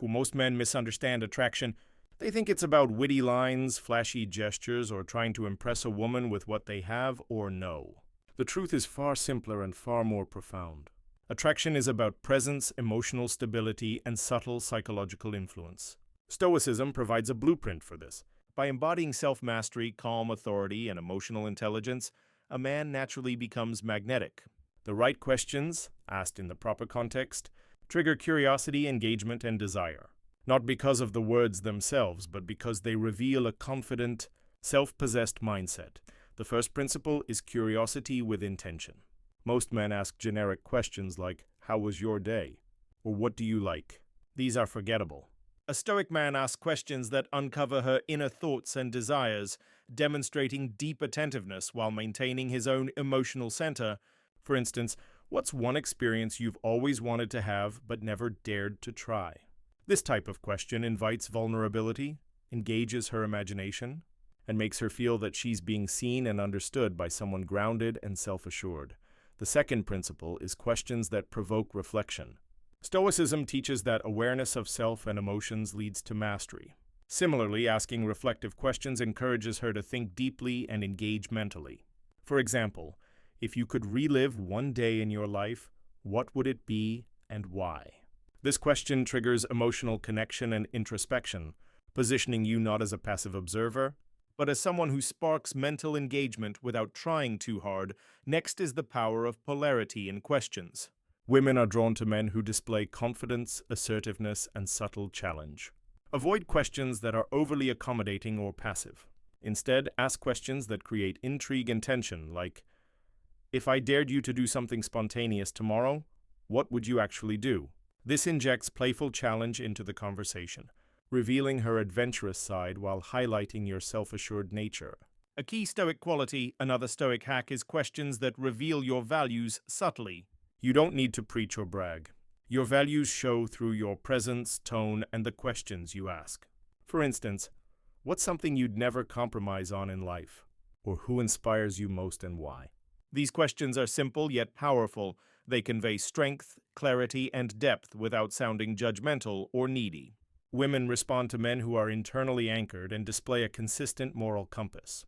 Most men misunderstand attraction. They think it's about witty lines, flashy gestures, or trying to impress a woman with what they have or know. The truth is far simpler and far more profound. Attraction is about presence, emotional stability, and subtle psychological influence. Stoicism provides a blueprint for this. By embodying self-mastery, calm authority, and emotional intelligence, a man naturally becomes magnetic. The right questions, asked in the proper context, trigger curiosity, engagement, and desire. Not because of the words themselves, but because they reveal a confident, self-possessed mindset. The first principle is curiosity with intention. Most men ask generic questions like, "How was your day?" or "What do you like?" These are forgettable. A Stoic man asks questions that uncover her inner thoughts and desires, demonstrating deep attentiveness while maintaining his own emotional center. For instance, what's one experience you've always wanted to have but never dared to try? This type of question invites vulnerability, engages her imagination, and makes her feel that she's being seen and understood by someone grounded and self-assured. The second principle is questions that provoke reflection. Stoicism teaches that awareness of self and emotions leads to mastery. Similarly, asking reflective questions encourages her to think deeply and engage mentally. For example, if you could relive one day in your life, what would it be and why? This question triggers emotional connection and introspection, positioning you not as a passive observer, but as someone who sparks mental engagement without trying too hard. Next is the power of polarity in questions. Women are drawn to men who display confidence, assertiveness, and subtle challenge. Avoid questions that are overly accommodating or passive. Instead, ask questions that create intrigue and tension, like, "If I dared you to do something spontaneous tomorrow, what would you actually do?" This injects playful challenge into the conversation, revealing her adventurous side while highlighting your self-assured nature. A key Stoic quality, another Stoic hack, is questions that reveal your values subtly. You don't need to preach or brag. Your values show through your presence, tone, and the questions you ask. For instance, what's something you'd never compromise on in life? Or who inspires you most and why? These questions are simple yet powerful. They convey strength, clarity, and depth without sounding judgmental or needy. Women respond to men who are internally anchored and display a consistent moral compass.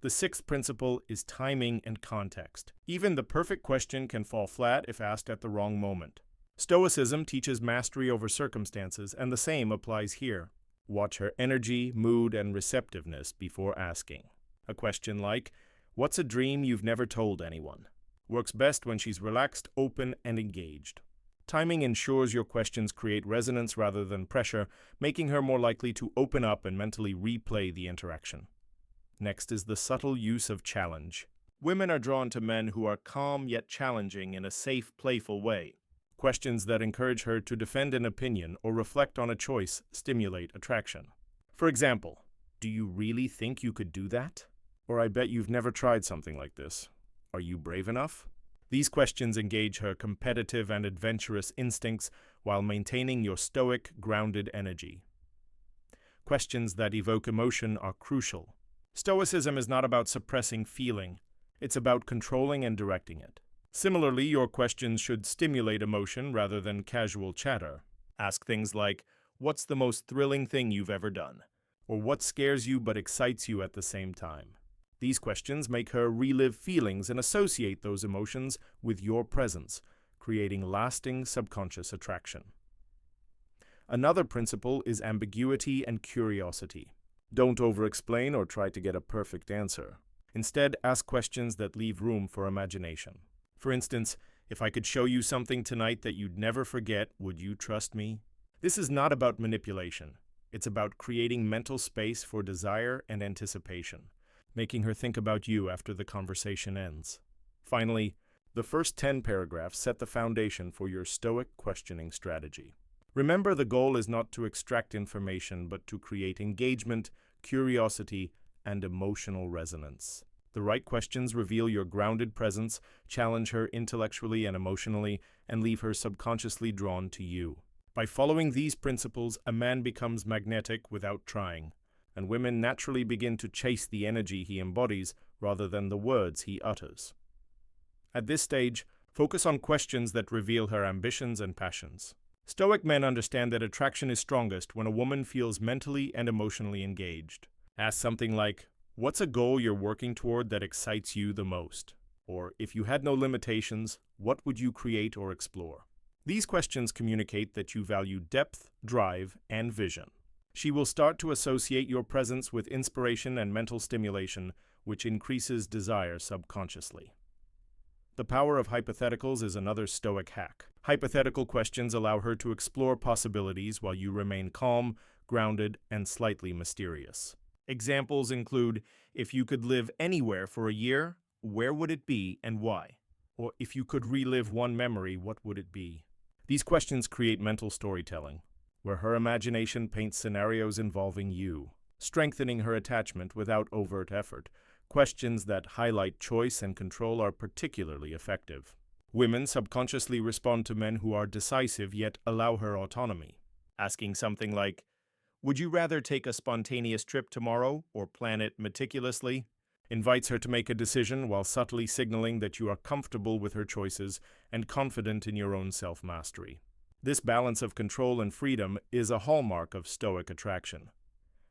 The sixth principle is timing and context. Even the perfect question can fall flat if asked at the wrong moment. Stoicism teaches mastery over circumstances, and the same applies here. Watch her energy, mood, and receptiveness before asking. A question like, "What's a dream you've never told anyone?" works best when she's relaxed, open, and engaged. Timing ensures your questions create resonance rather than pressure, making her more likely to open up and mentally replay the interaction. Next is the subtle use of challenge. Women are drawn to men who are calm yet challenging in a safe, playful way. Questions that encourage her to defend an opinion or reflect on a choice stimulate attraction. For example, "Do you really think you could do that?" Or "I bet you've never tried something like this. Are you brave enough?" These questions engage her competitive and adventurous instincts while maintaining your stoic, grounded energy. Questions that evoke emotion are crucial. Stoicism is not about suppressing feeling. It's about controlling and directing it. Similarly, your questions should stimulate emotion rather than casual chatter. Ask things like, "What's the most thrilling thing you've ever done?" Or "What scares you but excites you at the same time?" These questions make her relive feelings and associate those emotions with your presence, creating lasting subconscious attraction. Another principle is ambiguity and curiosity. Don't over-explain or try to get a perfect answer. Instead, ask questions that leave room for imagination. For instance, "If I could show you something tonight that you'd never forget, would you trust me?" This is not about manipulation. It's about creating mental space for desire and anticipation, making her think about you after the conversation ends. Finally, the first 10 paragraphs set the foundation for your Stoic questioning strategy. Remember, the goal is not to extract information, but to create engagement, curiosity, and emotional resonance. The right questions reveal your grounded presence, challenge her intellectually and emotionally, and leave her subconsciously drawn to you. By following these principles, a man becomes magnetic without trying, and women naturally begin to chase the energy he embodies rather than the words he utters. At this stage, focus on questions that reveal her ambitions and passions. Stoic men understand that attraction is strongest when a woman feels mentally and emotionally engaged. Ask something like, what's a goal you're working toward that excites you the most? Or, if you had no limitations, what would you create or explore? These questions communicate that you value depth, drive, and vision. She will start to associate your presence with inspiration and mental stimulation, which increases desire subconsciously. The power of hypotheticals is another Stoic hack. Hypothetical questions allow her to explore possibilities while you remain calm, grounded, and slightly mysterious. Examples include, if you could live anywhere for a year, where would it be and why? Or if you could relive one memory, what would it be? These questions create mental storytelling, where her imagination paints scenarios involving you, strengthening her attachment without overt effort. Questions that highlight choice and control are particularly effective. Women subconsciously respond to men who are decisive yet allow her autonomy. Asking something like, would you rather take a spontaneous trip tomorrow or plan it meticulously? Invites her to make a decision while subtly signaling that you are comfortable with her choices and confident in your own self-mastery. This balance of control and freedom is a hallmark of Stoic attraction.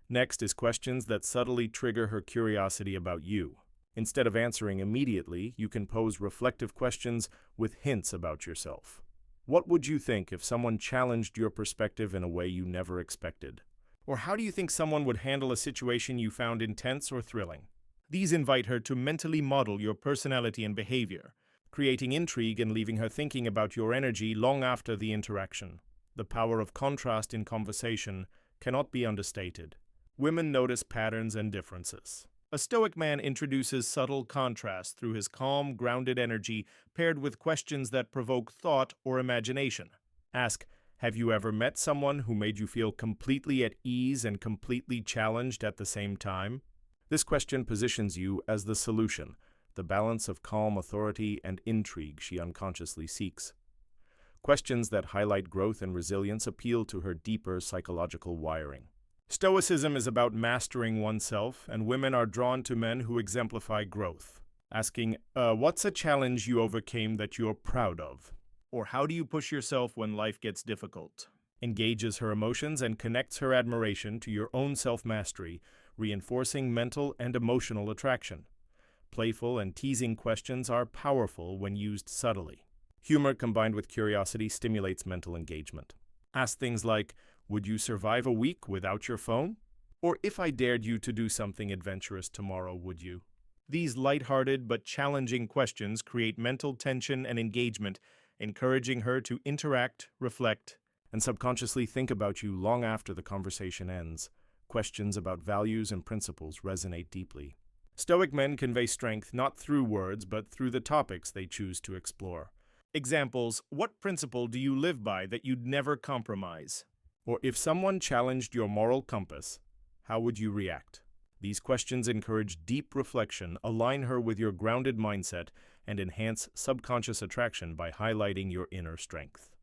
Next is questions that subtly trigger her curiosity about you. Instead of answering immediately, you can pose reflective questions with hints about yourself. What would you think if someone challenged your perspective in a way you never expected? Or how do you think someone would handle a situation you found intense or thrilling? These invite her to mentally model your personality and behavior, creating intrigue and leaving her thinking about your energy long after the interaction. The power of contrast in conversation cannot be understated. Women notice patterns and differences. A Stoic man introduces subtle contrast through his calm, grounded energy paired with questions that provoke thought or imagination. Ask, have you ever met someone who made you feel completely at ease and completely challenged at the same time? This question positions you as the solution, the balance of calm authority and intrigue she unconsciously seeks. Questions that highlight growth and resilience appeal to her deeper psychological wiring. Stoicism is about mastering oneself, and women are drawn to men who exemplify growth. Asking, what's a challenge you overcame that you're proud of? Or how do you push yourself when life gets difficult? Engages her emotions and connects her admiration to your own self-mastery, reinforcing mental and emotional attraction. Playful and teasing questions are powerful when used subtly. Humor combined with curiosity stimulates mental engagement. Ask things like, would you survive a week without your phone? Or if I dared you to do something adventurous tomorrow, would you? These lighthearted but challenging questions create mental tension and engagement, encouraging her to interact, reflect, and subconsciously think about you long after the conversation ends. Questions about values and principles resonate deeply. Stoic men convey strength not through words but through the topics they choose to explore. Examples, what principle do you live by that you'd never compromise? Or if someone challenged your moral compass, how would you react? These questions encourage deep reflection, align her with your grounded mindset, and enhance subconscious attraction by highlighting your inner strength.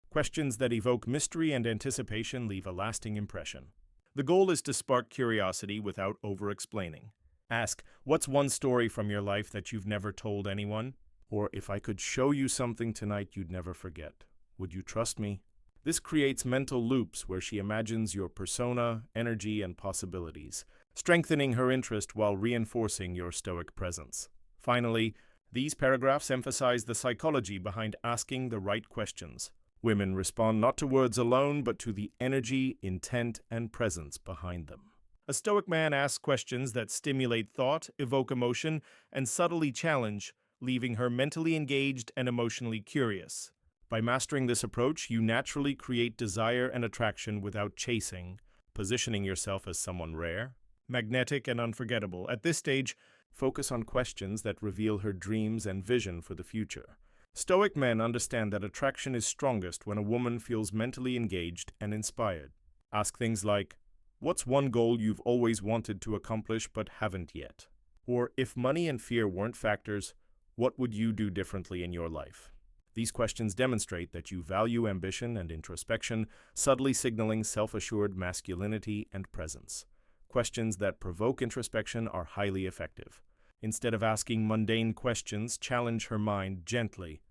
Questions that evoke mystery and anticipation leave a lasting impression. The goal is to spark curiosity without over-explaining. Ask, what's one story from your life that you've never told anyone? Or if I could show you something tonight you'd never forget, would you trust me? This creates mental loops where she imagines your persona, energy, and possibilities, strengthening her interest while reinforcing your Stoic presence. Finally, these paragraphs emphasize the psychology behind asking the right questions. Women respond not to words alone, but to the energy, intent, and presence behind them. A Stoic man asks questions that stimulate thought, evoke emotion, and subtly challenge, leaving her mentally engaged and emotionally curious. By mastering this approach, you naturally create desire and attraction without chasing, positioning yourself as someone rare, magnetic, and unforgettable. At this stage, focus on questions that reveal her dreams and vision for the future. Stoic men understand that attraction is strongest when a woman feels mentally engaged and inspired. Ask things like, what's one goal you've always wanted to accomplish but haven't yet? Or if money and fear weren't factors, what would you do differently in your life? These questions demonstrate that you value ambition and introspection, subtly signaling self-assured masculinity and presence. Questions that provoke introspection are highly effective. Instead of asking mundane questions, challenge her mind gently.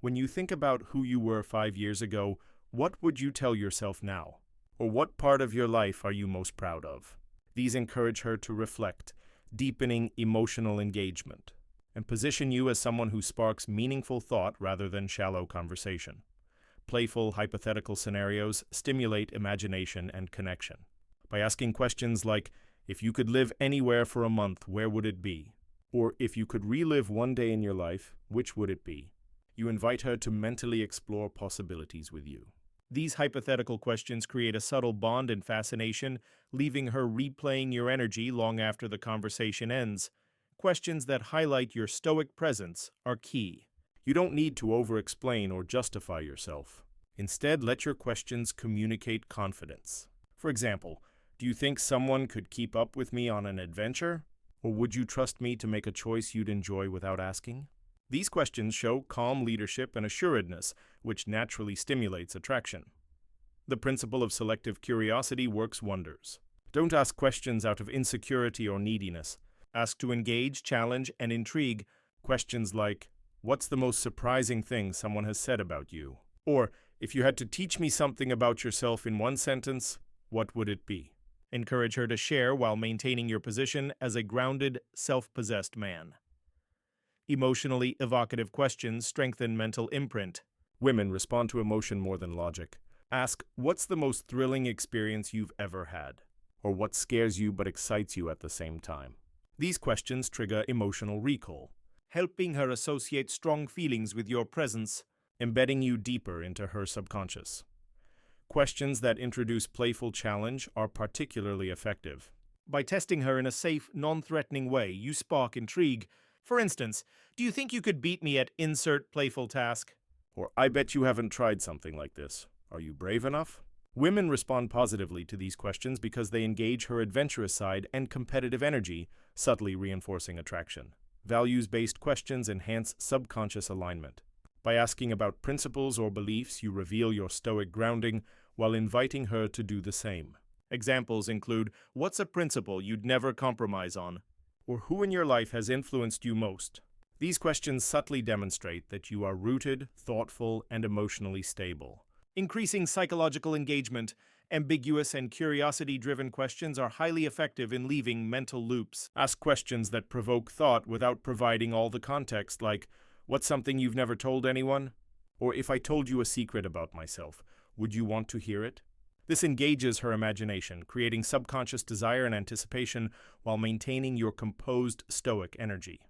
When you think about who you were 5 years ago, What would you tell yourself now? Or what part of your life are you most proud of? These encourage her to reflect, deepening emotional engagement, and position you as someone who sparks meaningful thought rather than shallow conversation. Playful, hypothetical scenarios stimulate imagination and connection. By asking questions like, if you could live anywhere for a month, where would it be? Or if you could relive one day in your life, which would it be? You invite her to mentally explore possibilities with you. These hypothetical questions create a subtle bond and fascination, leaving her replaying your energy long after the conversation ends. Questions that highlight your stoic presence are key. You don't need to over-explain or justify yourself. Instead, let your questions communicate confidence. For example, do you think someone could keep up with me on an adventure? Or would you trust me to make a choice you'd enjoy without asking? These questions show calm leadership and assuredness, which naturally stimulates attraction. The principle of selective curiosity works wonders. Don't ask questions out of insecurity or neediness. Ask to engage, challenge, and intrigue. Questions like, what's the most surprising thing someone has said about you? Or, if you had to teach me something about yourself in one sentence, what would it be? Encourage her to share while maintaining your position as a grounded, self-possessed man. Emotionally evocative questions strengthen mental imprint. Women respond to emotion more than logic. Ask, what's the most thrilling experience you've ever had? Or what scares you but excites you at the same time? These questions trigger emotional recall, helping her associate strong feelings with your presence, embedding you deeper into her subconscious. Questions that introduce playful challenge are particularly effective. By testing her in a safe, non-threatening way, you spark intrigue. For instance, do you think you could beat me at insert playful task? Or, I bet you haven't tried something like this. Are you brave enough? Women respond positively to these questions because they engage her adventurous side and competitive energy, subtly reinforcing attraction. Values-based questions enhance subconscious alignment. By asking about principles or beliefs, you reveal your stoic grounding while inviting her to do the same. Examples include, what's a principle you'd never compromise on? Or who in your life has influenced you most? These questions subtly demonstrate that you are rooted, thoughtful, and emotionally stable. Increasing psychological engagement, ambiguous and curiosity-driven questions are highly effective in leaving mental loops. Ask questions that provoke thought without providing all the context, like, what's something you've never told anyone? Or, if I told you a secret about myself, would you want to hear it? This engages her imagination, creating subconscious desire and anticipation while maintaining your composed, stoic energy.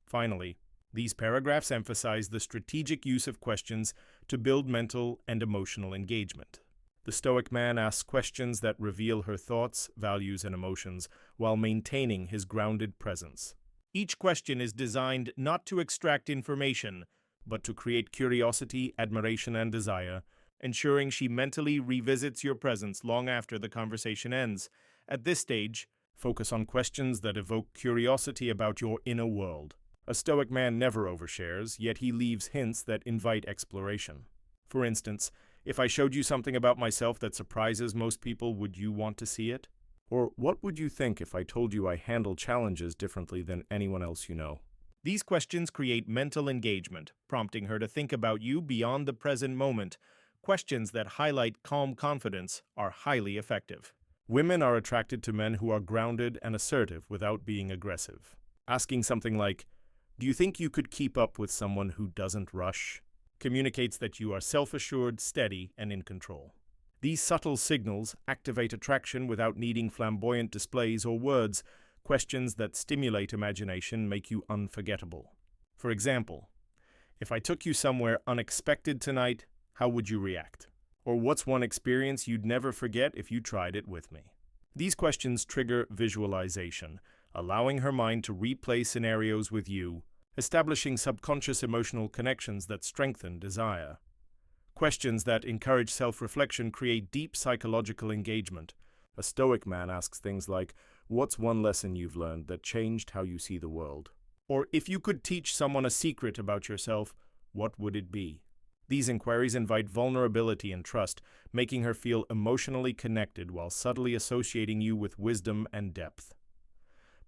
Finally, these paragraphs emphasize the strategic use of questions to build mental and emotional engagement. The Stoic man asks questions that reveal her thoughts, values, and emotions while maintaining his grounded presence. Each question is designed not to extract information, but to create curiosity, admiration, and desire, ensuring she mentally revisits your presence long after the conversation ends. At this stage, focus on questions that evoke curiosity about your inner world. A Stoic man never overshares, yet he leaves hints that invite exploration. For instance, if I showed you something about myself that surprises most people, would you want to see it? Or what would you think if I told you I handle challenges differently than anyone else you know? These questions create mental engagement, prompting her to think about you beyond the present moment. Questions that highlight calm confidence are highly effective. Women are attracted to men who are grounded and assertive without being aggressive. Asking something like, do you think you could keep up with someone who doesn't rush? Communicates that you are self-assured, steady, and in control. These subtle signals activate attraction without needing flamboyant displays or words. Questions that stimulate imagination make you unforgettable. For example, if I took you somewhere unexpected tonight, how would you react? Or what's one experience you'd never forget if you tried it with me? These questions trigger visualization, allowing her mind to replay scenarios with you, establishing subconscious emotional connections that strengthen desire. Questions that encourage self-reflection create deep psychological engagement. A Stoic man asks things like, what's one lesson you've learned that changed how you see the world? Or if you could teach someone a secret about yourself, what would it be? These inquiries invite vulnerability and trust, making her feel emotionally connected while subtly associating you with wisdom and depth.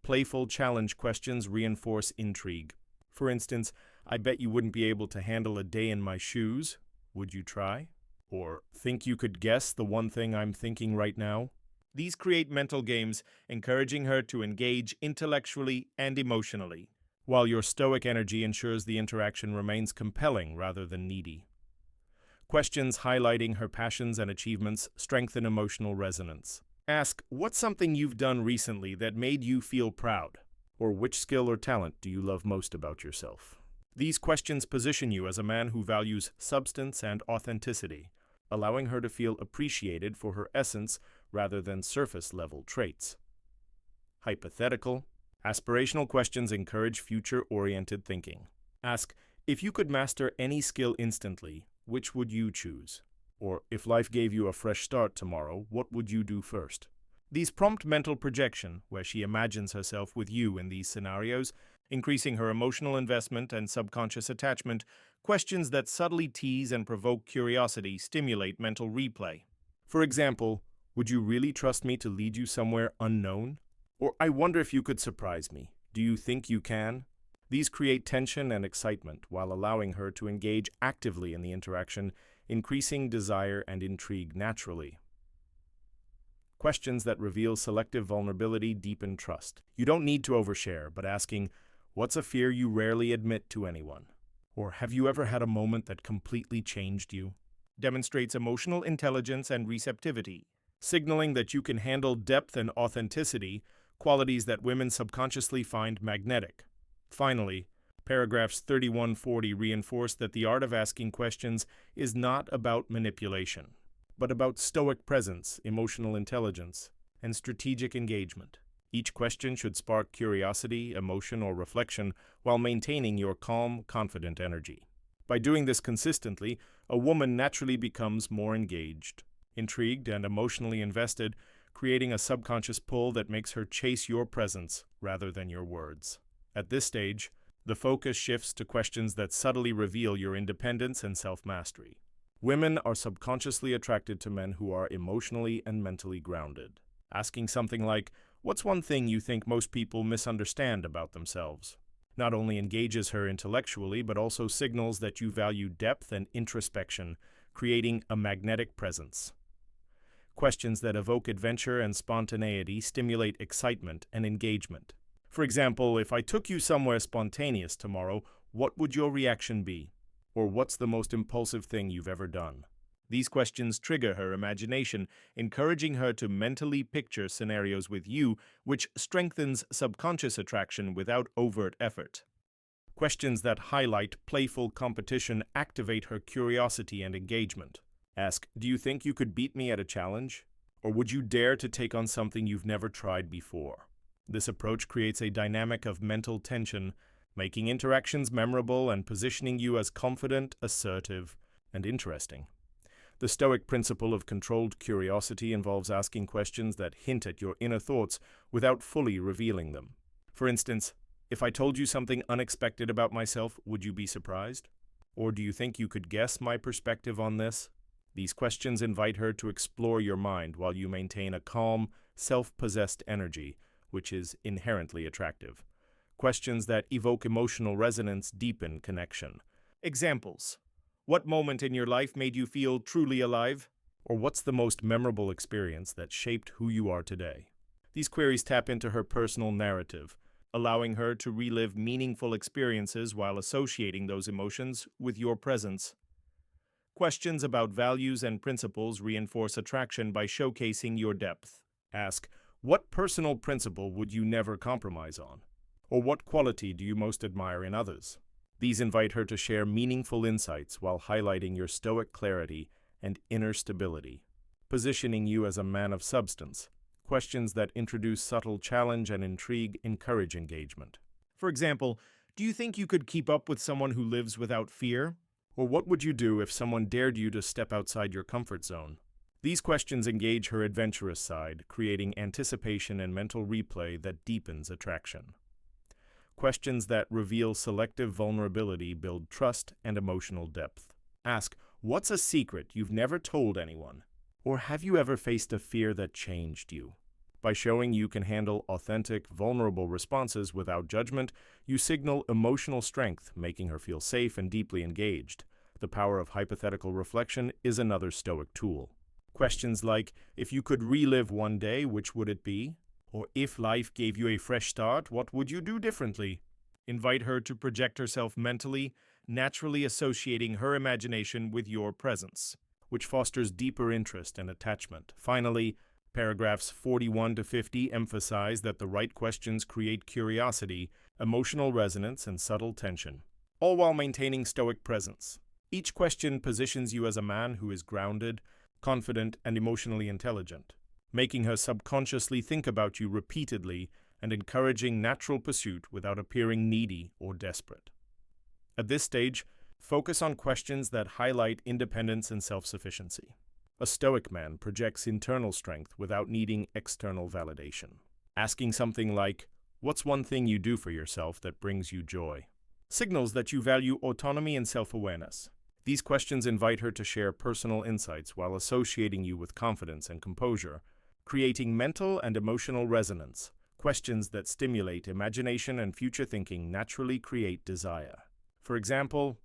Playful challenge questions reinforce intrigue. For instance, I bet you wouldn't be able to handle a day in my shoes. Would you try? Or think you could guess the one thing I'm thinking right now? These create mental games, encouraging her to engage intellectually and emotionally, while your stoic energy ensures the interaction remains compelling rather than needy. Questions highlighting her passions and achievements strengthen emotional resonance. Ask, what's something you've done recently that made you feel proud? Or which skill or talent do you love most about yourself? These questions position you as a man who values substance and authenticity, allowing her to feel appreciated for her essence rather than surface-level traits. Hypothetical, aspirational questions encourage future-oriented thinking. Ask, if you could master any skill instantly, which would you choose? Or, if life gave you a fresh start tomorrow, what would you do first? These prompt mental projection, where she imagines herself with you in these scenarios, increasing her emotional investment and subconscious attachment. Questions that subtly tease and provoke curiosity stimulate mental replay. For example, would you really trust me to lead you somewhere unknown? Or, I wonder if you could surprise me. Do you think you can? These create tension and excitement while allowing her to engage actively in the interaction, increasing desire and intrigue naturally. Questions that reveal selective vulnerability deepen trust. You don't need to overshare, but asking, what's a fear you rarely admit to anyone? Or have you ever had a moment that completely changed you? Demonstrates emotional intelligence and receptivity, signaling that you can handle depth and authenticity, qualities that women subconsciously find magnetic. Finally, paragraphs 31-40 reinforce that the art of asking questions is not about manipulation, but about stoic presence, emotional intelligence, and strategic engagement. Each question should spark curiosity, emotion, or reflection while maintaining your calm, confident energy. By doing this consistently, a woman naturally becomes more engaged, intrigued, and emotionally invested, creating a subconscious pull that makes her chase your presence rather than your words. At this stage, the focus shifts to questions that subtly reveal your independence and self-mastery. Women are subconsciously attracted to men who are emotionally and mentally grounded. Asking something like, what's one thing you think most people misunderstand about themselves? Not only engages her intellectually, but also signals that you value depth and introspection, creating a magnetic presence. Questions that evoke adventure and spontaneity stimulate excitement and engagement. For example, if I took you somewhere spontaneous tomorrow, what would your reaction be? Or what's the most impulsive thing you've ever done? These questions trigger her imagination, encouraging her to mentally picture scenarios with you, which strengthens subconscious attraction without overt effort. Questions that highlight playful competition activate her curiosity and engagement. Ask, do you think you could beat me at a challenge? Or would you dare to take on something you've never tried before? This approach creates a dynamic of mental tension, making interactions memorable and positioning you as confident, assertive, and interesting. The Stoic principle of controlled curiosity involves asking questions that hint at your inner thoughts without fully revealing them. For instance, if I told you something unexpected about myself, would you be surprised? Or do you think you could guess my perspective on this? These questions invite her to explore your mind while you maintain a calm, self-possessed energy, which is inherently attractive. Questions that evoke emotional resonance deepen connection. Examples. What moment in your life made you feel truly alive? Or what's the most memorable experience that shaped who you are today? These queries tap into her personal narrative, allowing her to relive meaningful experiences while associating those emotions with your presence. Questions about values and principles reinforce attraction by showcasing your depth. Ask, what personal principle would you never compromise on? Or what quality do you most admire in others? These invite her to share meaningful insights while highlighting your stoic clarity and inner stability, positioning you as a man of substance. Questions that introduce subtle challenge and intrigue encourage engagement. For example, do you think you could keep up with someone who lives without fear? Or what would you do if someone dared you to step outside your comfort zone? These questions engage her adventurous side, creating anticipation and mental replay that deepens attraction. Questions that reveal selective vulnerability build trust and emotional depth. Ask, what's a secret you've never told anyone? Or have you ever faced a fear that changed you? By showing you can handle authentic, vulnerable responses without judgment, you signal emotional strength, making her feel safe and deeply engaged. The power of hypothetical reflection is another Stoic tool. Questions like, if you could relive one day, which would it be? Or if life gave you a fresh start, what would you do differently? Invite her to project herself mentally, naturally associating her imagination with your presence, which fosters deeper interest and attachment. Finally, paragraphs 41 to 50 emphasize that the right questions create curiosity, emotional resonance, and subtle tension, all while maintaining Stoic presence. Each question positions you as a man who is grounded, confident, and emotionally intelligent, making her subconsciously think about you repeatedly and encouraging natural pursuit without appearing needy or desperate. At this stage, focus on questions that highlight independence and self-sufficiency. A Stoic man projects internal strength without needing external validation. Asking something like, "What's one thing you do for yourself that brings you joy?" signals that you value autonomy and self-awareness. These questions invite her to share personal insights while associating you with confidence and composure, creating mental and emotional resonance. Questions that stimulate imagination and future thinking naturally create desire. For example,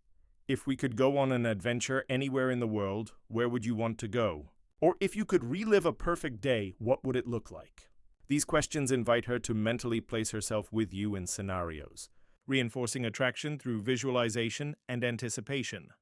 if we could go on an adventure anywhere in the world, where would you want to go? Or if you could relive a perfect day, what would it look like? These questions invite her to mentally place herself with you in scenarios, reinforcing attraction through visualization and anticipation.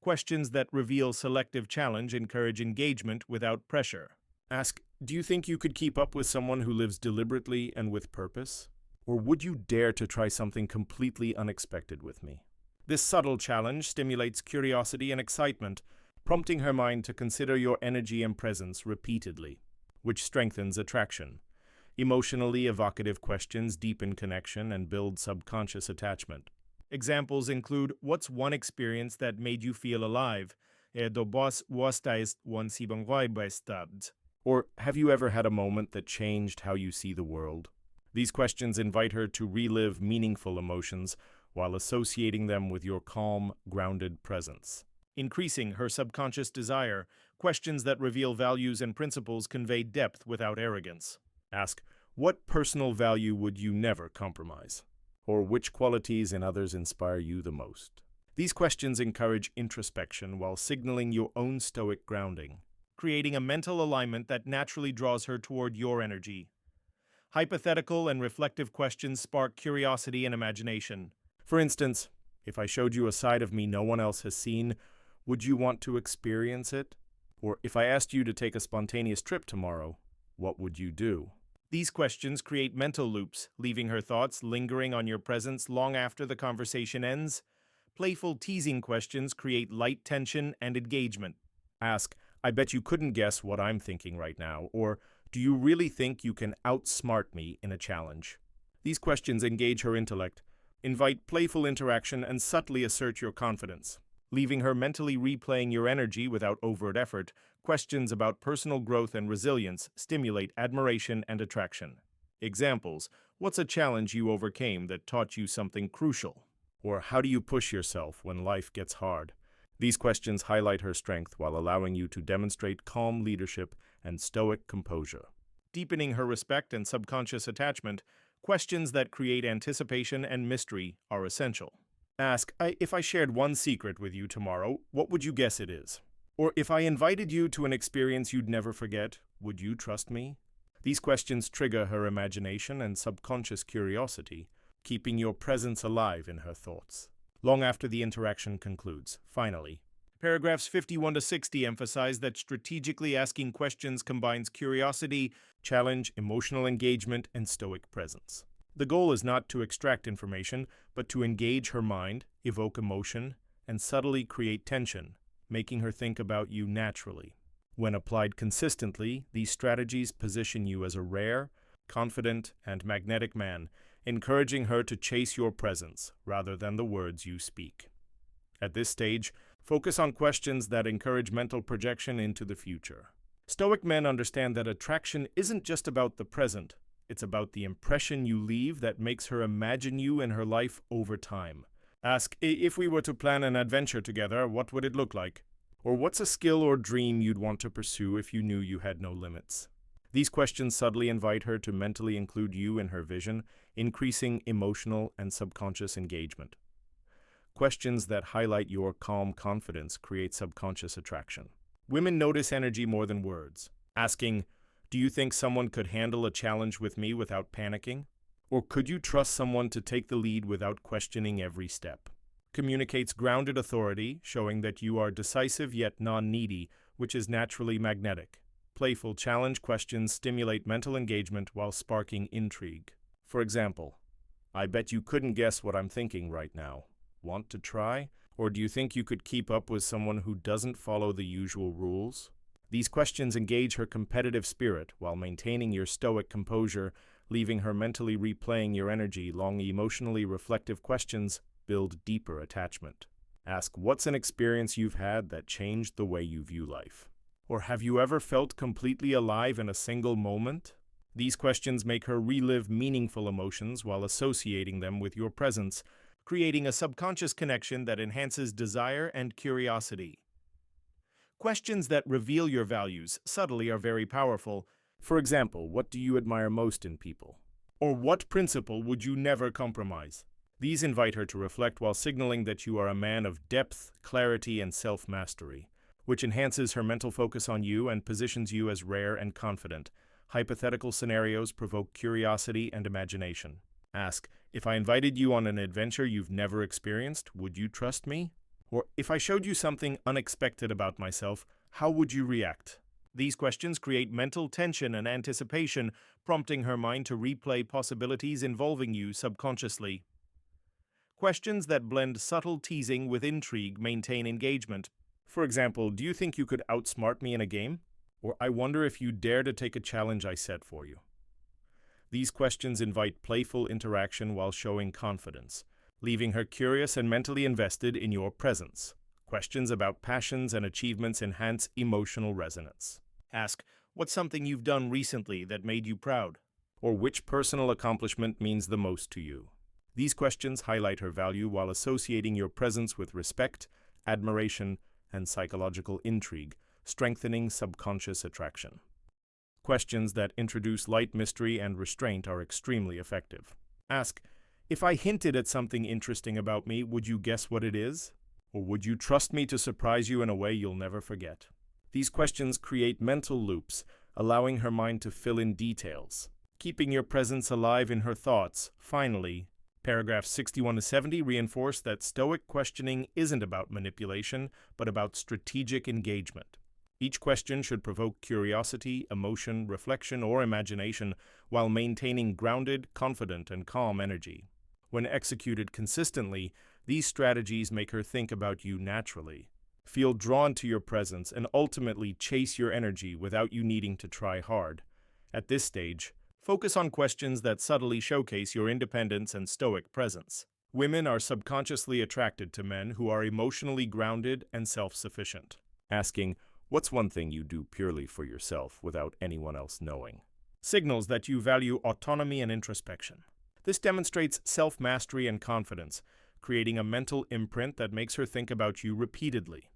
Questions that reveal selective challenge encourage engagement without pressure. Ask, do you think you could keep up with someone who lives deliberately and with purpose? Or would you dare to try something completely unexpected with me? This subtle challenge stimulates curiosity and excitement, prompting her mind to consider your energy and presence repeatedly, which strengthens attraction. Emotionally evocative questions deepen connection and build subconscious attachment. Examples include, what's one experience that made you feel alive? Or have you ever had a moment that changed how you see the world? These questions invite her to relive meaningful emotions while associating them with your calm, grounded presence. Increasing her subconscious desire, questions that reveal values and principles convey depth without arrogance. Ask, what personal value would you never compromise? Or which qualities in others inspire you the most? These questions encourage introspection while signaling your own Stoic grounding, creating a mental alignment that naturally draws her toward your energy. Hypothetical and reflective questions spark curiosity and imagination. For instance, if I showed you a side of me no one else has seen, would you want to experience it? Or if I asked you to take a spontaneous trip tomorrow, what would you do? These questions create mental loops, leaving her thoughts lingering on your presence long after the conversation ends. Playful teasing questions create light tension and engagement. Ask, I bet you couldn't guess what I'm thinking right now, or do you really think you can outsmart me in a challenge? These questions engage her intellect, invite playful interaction, and subtly assert your confidence. Leaving her mentally replaying your energy without overt effort, questions about personal growth and resilience stimulate admiration and attraction. Examples, what's a challenge you overcame that taught you something crucial? Or how do you push yourself when life gets hard? These questions highlight her strength while allowing you to demonstrate calm leadership and Stoic composure. Deepening her respect and subconscious attachment, questions that create anticipation and mystery are essential. Ask, if I shared one secret with you tomorrow, what would you guess it is? Or if I invited you to an experience you'd never forget, would you trust me? These questions trigger her imagination and subconscious curiosity, keeping your presence alive in her thoughts. Long after the interaction concludes. Finally, paragraphs 51 to 60 emphasize that strategically asking questions combines curiosity, challenge, emotional engagement, and Stoic presence. The goal is not to extract information, but to engage her mind, evoke emotion, and subtly create tension, making her think about you naturally. When applied consistently, these strategies position you as a rare, confident, and magnetic man, encouraging her to chase your presence rather than the words you speak. At this stage, focus on questions that encourage mental projection into the future. Stoic men understand that attraction isn't just about the present, it's about the impression you leave that makes her imagine you in her life over time. Ask, if we were to plan an adventure together, what would it look like? Or what's a skill or dream you'd want to pursue if you knew you had no limits? These questions subtly invite her to mentally include you in her vision, increasing emotional and subconscious engagement. Questions that highlight your calm confidence create subconscious attraction. Women notice energy more than words, asking, "Do you think someone could handle a challenge with me without panicking?" Or "Could you trust someone to take the lead without questioning every step?" Communicates grounded authority, showing that you are decisive yet non-needy, which is naturally magnetic. Playful challenge questions stimulate mental engagement while sparking intrigue. For example, "I bet you couldn't guess what I'm thinking right now. Want to try? Or do you think you could keep up with someone who doesn't follow the usual rules?" These questions engage her competitive spirit while maintaining your stoic composure, leaving her mentally replaying your energy. Long, emotionally reflective questions build deeper attachment. Ask, "What's an experience you've had that changed the way you view life?" Or "Have you ever felt completely alive in a single moment?" These questions make her relive meaningful emotions while associating them with your presence, creating a subconscious connection that enhances desire and curiosity. Questions that reveal your values subtly are very powerful. For example, what do you admire most in people? Or what principle would you never compromise? These invite her to reflect while signaling that you are a man of depth, clarity, and self-mastery, which enhances her mental focus on you and positions you as rare and confident. Hypothetical scenarios provoke curiosity and imagination. Ask, "If I invited you on an adventure you've never experienced, would you trust me?" Or, "If I showed you something unexpected about myself, how would you react?" These questions create mental tension and anticipation, prompting her mind to replay possibilities involving you subconsciously. Questions that blend subtle teasing with intrigue maintain engagement. For example, "Do you think you could outsmart me in a game?" Or, "I wonder if you dare to take a challenge I set for you." These questions invite playful interaction while showing confidence, leaving her curious and mentally invested in your presence. Questions about passions and achievements enhance emotional resonance. Ask, "What's something you've done recently that made you proud?" Or, "Which personal accomplishment means the most to you?" These questions highlight her value while associating your presence with respect, admiration, and psychological intrigue, strengthening subconscious attraction. Questions that introduce light mystery and restraint are extremely effective. Ask, "If I hinted at something interesting about me, would you guess what it is? Or would you trust me to surprise you in a way you'll never forget?" These questions create mental loops, allowing her mind to fill in details, keeping your presence alive in her thoughts. Finally, paragraphs 61 to 70 reinforce that Stoic questioning isn't about manipulation, but about strategic engagement. Each question should provoke curiosity, emotion, reflection, or imagination while maintaining grounded, confident, and calm energy. When executed consistently, these strategies make her think about you naturally, feel drawn to your presence, and ultimately chase your energy without you needing to try hard. At this stage, focus on questions that subtly showcase your independence and stoic presence. Women are subconsciously attracted to men who are emotionally grounded and self-sufficient. Asking, "What's one thing you do purely for yourself without anyone else knowing?" signals that you value autonomy and introspection. This demonstrates self-mastery and confidence, creating a mental imprint that makes her think about you repeatedly.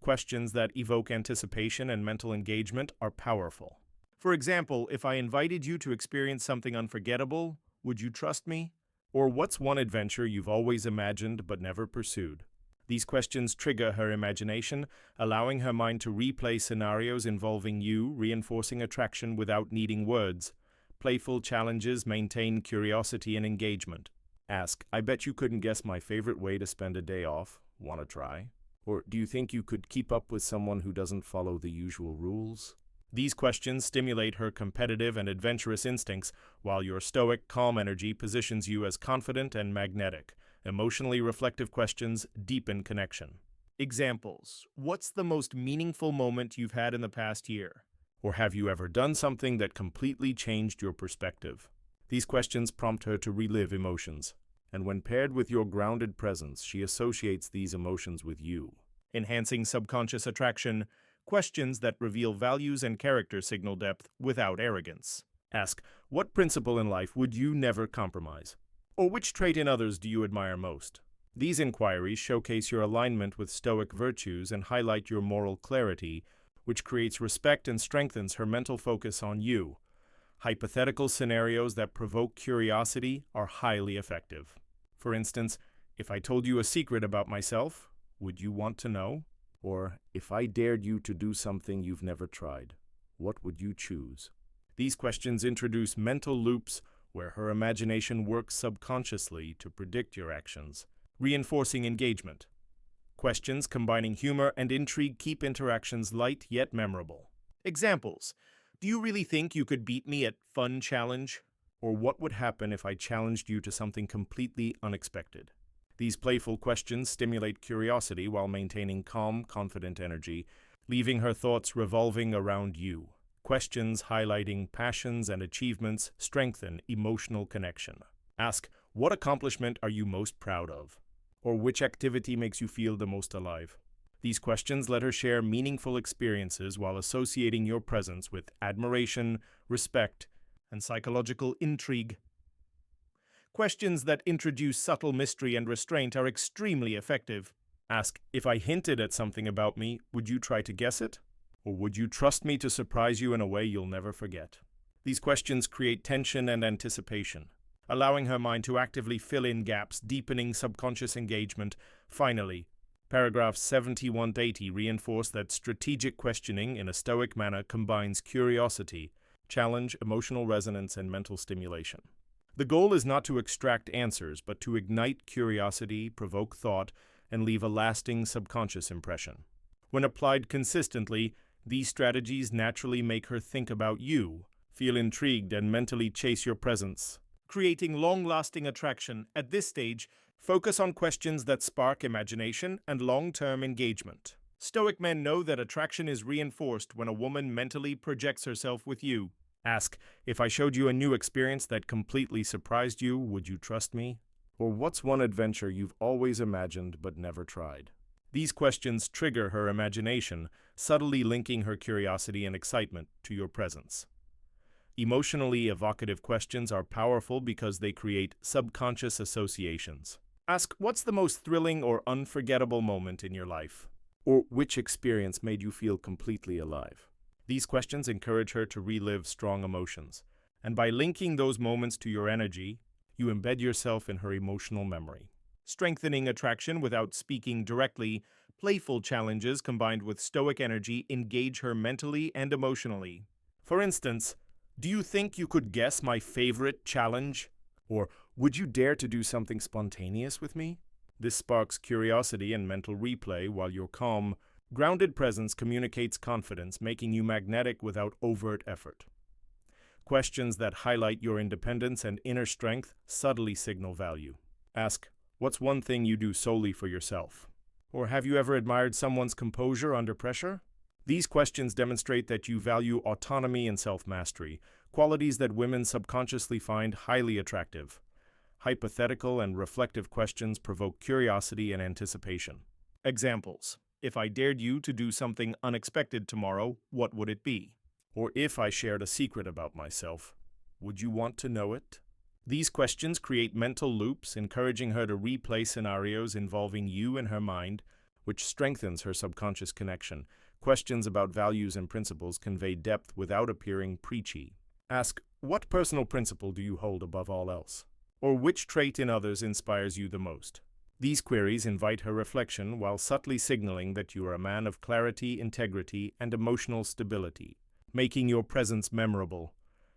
Questions that evoke anticipation and mental engagement are powerful. For example, "If I invited you to experience something unforgettable, would you trust me?" Or, "What's one adventure you've always imagined but never pursued?" These questions trigger her imagination, allowing her mind to replay scenarios involving you, reinforcing attraction without needing words. Playful challenges maintain curiosity and engagement. Ask, "I bet you couldn't guess my favorite way to spend a day off. Want to try?" Or, "Do you think you could keep up with someone who doesn't follow the usual rules?" These questions stimulate her competitive and adventurous instincts, while your stoic, calm energy positions you as confident and magnetic. Emotionally reflective questions deepen connection. Examples: "What's the most meaningful moment you've had in the past year?" Or, "Have you ever done something that completely changed your perspective?" These questions prompt her to relive emotions, and when paired with your grounded presence, she associates these emotions with you, enhancing subconscious attraction. Questions that reveal values and character signal depth without arrogance. Ask, "What principle in life would you never compromise?" Or, "Which trait in others do you admire most?" These inquiries showcase your alignment with Stoic virtues and highlight your moral clarity, which creates respect and strengthens her mental focus on you. Hypothetical scenarios that provoke curiosity are highly effective. For instance, if I told you a secret about myself, would you want to know? Or, if I dared you to do something you've never tried, what would you choose? These questions introduce mental loops where her imagination works subconsciously to predict your actions, reinforcing engagement. Questions combining humor and intrigue keep interactions light yet memorable. Examples: do you really think you could beat me at fun challenge? Or what would happen if I challenged you to something completely unexpected? These playful questions stimulate curiosity while maintaining calm, confident energy, leaving her thoughts revolving around you. Questions highlighting passions and achievements strengthen emotional connection. Ask, what accomplishment are you most proud of? Or which activity makes you feel the most alive? These questions let her share meaningful experiences while associating your presence with admiration, respect, and psychological intrigue. Questions that introduce subtle mystery and restraint are extremely effective. Ask, if I hinted at something about me, would you try to guess it? Or would you trust me to surprise you in a way you'll never forget? These questions create tension and anticipation, allowing her mind to actively fill in gaps, deepening subconscious engagement. Finally, paragraphs 71 to 80 reinforce that strategic questioning in a Stoic manner combines curiosity, challenge, emotional resonance, and mental stimulation. The goal is not to extract answers, but to ignite curiosity, provoke thought, and leave a lasting subconscious impression. When applied consistently, these strategies naturally make her think about you, feel intrigued, and mentally chase your presence, creating long-lasting attraction. At this stage, focus on questions that spark imagination and long-term engagement. Stoic men know that attraction is reinforced when a woman mentally projects herself with you. Ask, if I showed you a new experience that completely surprised you, would you trust me? Or what's one adventure you've always imagined but never tried? These questions trigger her imagination, subtly linking her curiosity and excitement to your presence. Emotionally evocative questions are powerful because they create subconscious associations. Ask, what's the most thrilling or unforgettable moment in your life? Or which experience made you feel completely alive? These questions encourage her to relive strong emotions, and by linking those moments to your energy, you embed yourself in her emotional memory. Strengthening attraction without speaking directly, playful challenges combined with Stoic energy engage her mentally and emotionally. For instance, do you think you could guess my favorite challenge? Or would you dare to do something spontaneous with me? This sparks curiosity and mental replay, while your calm, grounded presence communicates confidence, making you magnetic without overt effort. Questions that highlight your independence and inner strength subtly signal value. Ask, what's one thing you do solely for yourself? Or have you ever admired someone's composure under pressure? These questions demonstrate that you value autonomy and self-mastery, qualities that women subconsciously find highly attractive. Hypothetical and reflective questions provoke curiosity and anticipation. Examples: if I dared you to do something unexpected tomorrow, what would it be? Or if I shared a secret about myself, would you want to know it? These questions create mental loops, encouraging her to replay scenarios involving you in her mind, which strengthens her subconscious connection. Questions about values and principles convey depth without appearing preachy. Ask, what personal principle do you hold above all else? Or which trait in others inspires you the most? These queries invite her reflection while subtly signaling that you are a man of clarity, integrity, and emotional stability, making your presence memorable.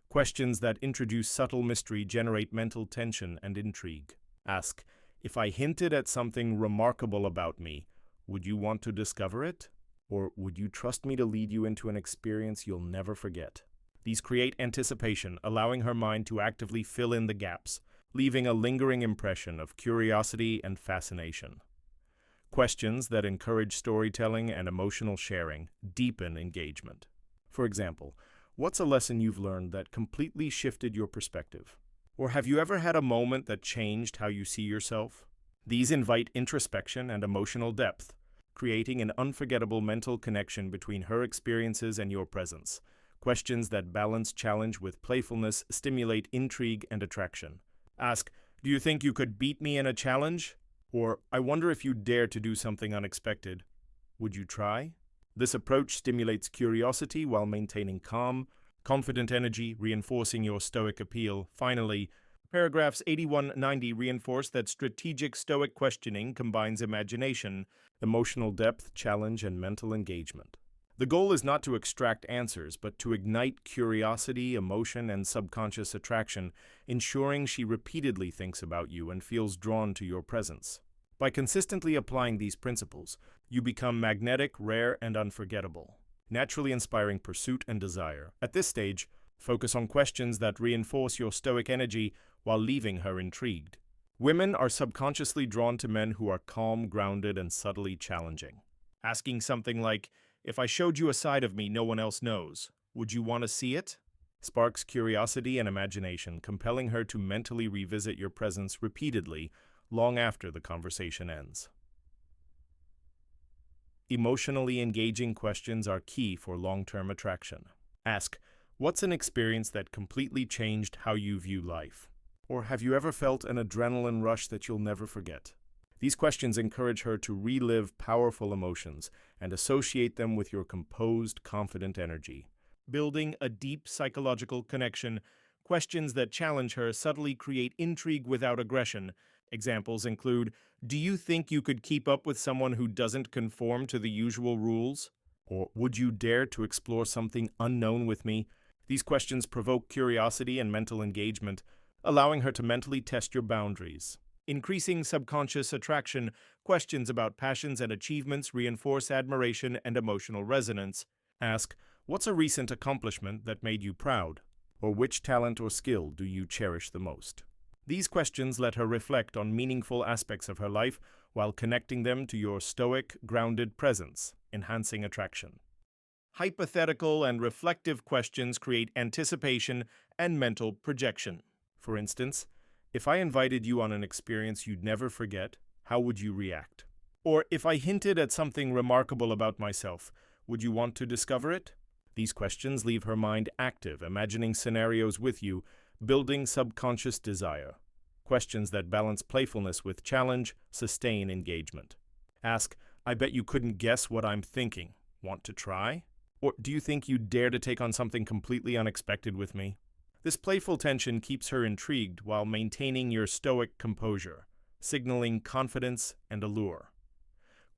Questions that introduce subtle mystery generate mental tension and intrigue. Ask, if I hinted at something remarkable about me, would you want to discover it? Or would you trust me to lead you into an experience you'll never forget? These create anticipation, allowing her mind to actively fill in the gaps, leaving a lingering impression of curiosity and fascination. Questions that encourage storytelling and emotional sharing deepen engagement. For example, what's a lesson you've learned that completely shifted your perspective? Or have you ever had a moment that changed how you see yourself? These invite introspection and emotional depth, creating an unforgettable mental connection between her experiences and your presence. Questions that balance challenge with playfulness stimulate intrigue and attraction. Ask, do you think you could beat me in a challenge? Or, I wonder if you'd dare to do something unexpected. Would you try? This approach stimulates curiosity while maintaining calm, confident energy, reinforcing your Stoic appeal. Finally, Paragraphs 81-90 reinforce that strategic Stoic questioning combines imagination, emotional depth, challenge, and mental engagement. The goal is not to extract answers, but to ignite curiosity, emotion, and subconscious attraction, ensuring she repeatedly thinks about you and feels drawn to your presence. By consistently applying these principles, you become magnetic, rare, and unforgettable, naturally inspiring pursuit and desire. At this stage, focus on questions that reinforce your Stoic energy while leaving her intrigued. Women are subconsciously drawn to men who are calm, grounded, and subtly challenging. Asking something like, "If I showed you a side of me no one else knows, would you want to see it?" sparks curiosity and imagination, compelling her to mentally revisit your presence repeatedly long after the conversation ends. Emotionally engaging questions are key for long-term attraction. Ask, "What's an experience that completely changed how you view life?" Or have you ever felt an adrenaline rush that you'll never forget? These questions encourage her to relive powerful emotions and associate them with your composed, confident energy. Building a deep psychological connection, questions that challenge her subtly create intrigue without aggression. Examples include, "Do you think you could keep up with someone who doesn't conform to the usual rules?" Or, "Would you dare to explore something unknown with me?" These questions provoke curiosity and mental engagement, allowing her to mentally test your boundaries. Increasing subconscious attraction, questions about passions and achievements reinforce admiration and emotional resonance. Ask, "What's a recent accomplishment that made you proud?" Or, "Which talent or skill do you cherish the most?" These questions let her reflect on meaningful aspects of her life while connecting them to your Stoic, grounded presence, enhancing attraction. Hypothetical and reflective questions create anticipation and mental projection. For instance, "If I invited you on an experience you'd never forget, how would you react?" Or, "If I hinted at something remarkable about myself, would you want to discover it?" These questions leave her mind active, imagining scenarios with you, building subconscious desire. Questions that balance playfulness with challenge sustain engagement. Ask, "I bet you couldn't guess what I'm thinking. Want to try?" Or, "Do you think you'd dare to take on something completely unexpected with me?" This playful tension keeps her intrigued while maintaining your Stoic composure, signaling confidence and allure.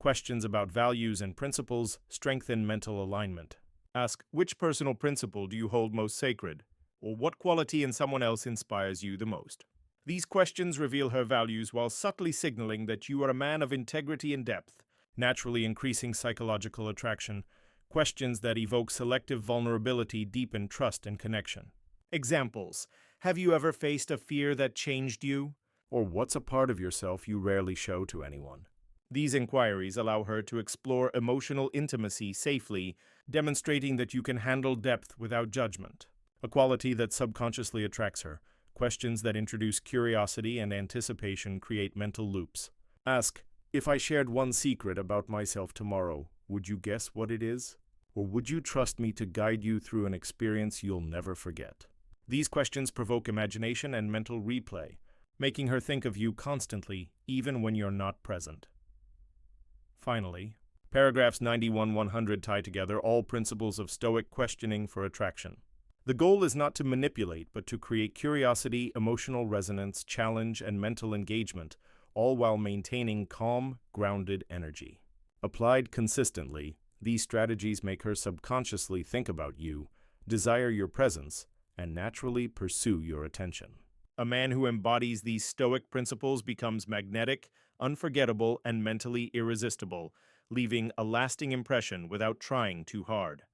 Questions about values and principles strengthen mental alignment. Ask, "Which personal principle do you hold most sacred?" Or, "What quality in someone else inspires you the most?" These questions reveal her values while subtly signaling that you are a man of integrity and depth, naturally increasing psychological attraction. Questions that evoke selective vulnerability deepen trust and connection. Examples: Have you ever faced a fear that changed you? Or, "What's a part of yourself you rarely show to anyone?" These inquiries allow her to explore emotional intimacy safely, demonstrating that you can handle depth without judgment, a quality that subconsciously attracts her. Questions that introduce curiosity and anticipation create mental loops. Ask, "If I shared one secret about myself tomorrow, would you guess what it is? Or would you trust me to guide you through an experience you'll never forget?" These questions provoke imagination and mental replay, making her think of you constantly, even when you're not present. Finally, paragraphs 91-100 tie together all principles of Stoic questioning for attraction. The goal is not to manipulate, but to create curiosity, emotional resonance, challenge, and mental engagement, all while maintaining calm, grounded energy. Applied consistently, these strategies make her subconsciously think about you, desire your presence, and naturally pursue your attention. A man who embodies these Stoic principles becomes magnetic, unforgettable, and mentally irresistible, leaving a lasting impression without trying too hard.